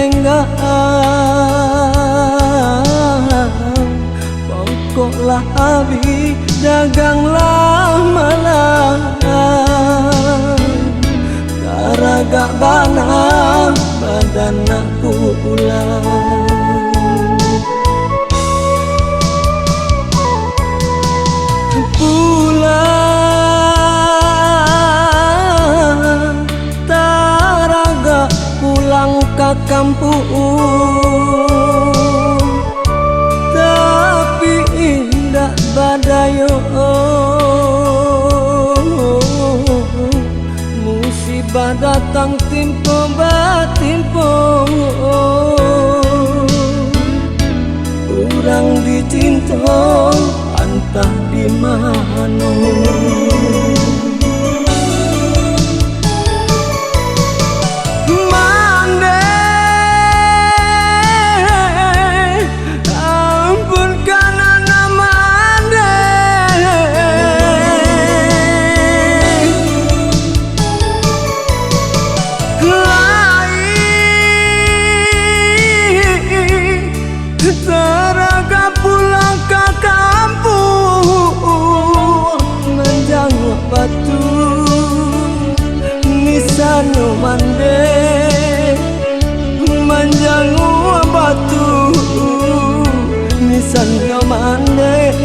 tengah, pokoklah abi daganglah malam. Karagak bana badan aku ulang. Pulang taraga pulang ke kampung, tapi indah badayo musibah datang timpo batimpo. Kurang dicinta entah di mana. Taraga pulang ke kampung, menjanguk batu nisano mande, menjanguk batu nisano mande.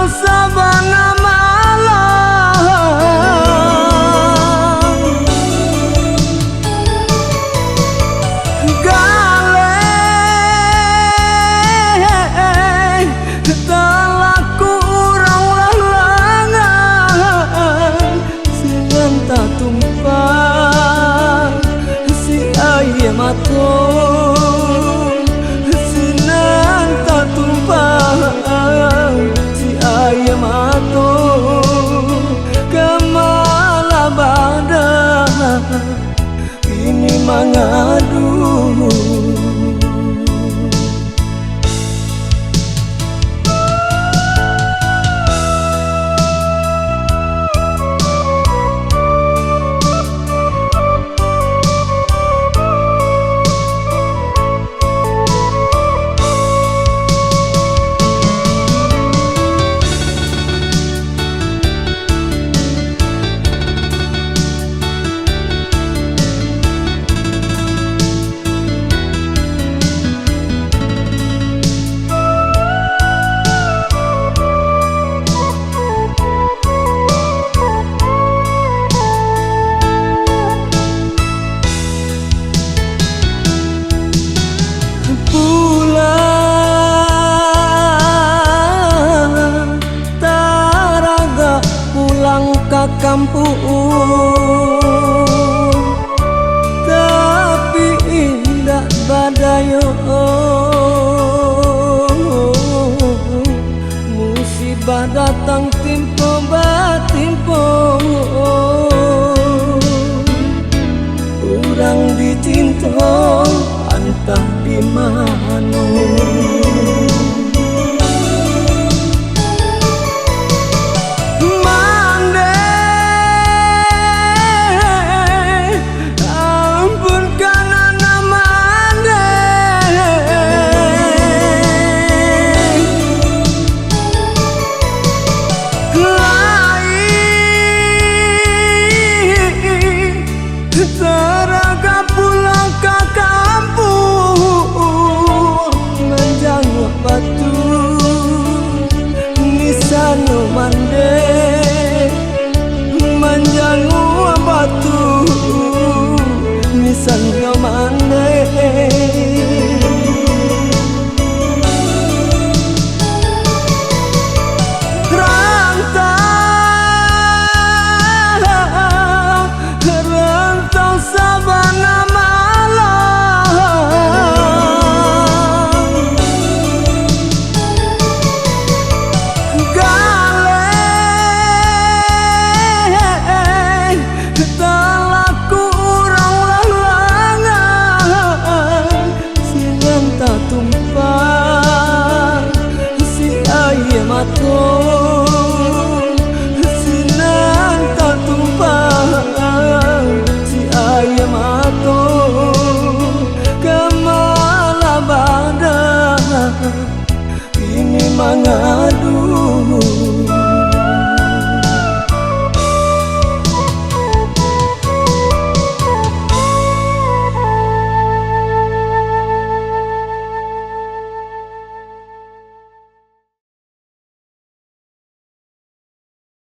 Sabana malam galeng talaku urang lalangan, singan tak tumpah si ayam atung, sinan tak tumpah ayam atung kemala badan ini mengadu. Pulang taraga pulang ke kampung, tapi indah badayo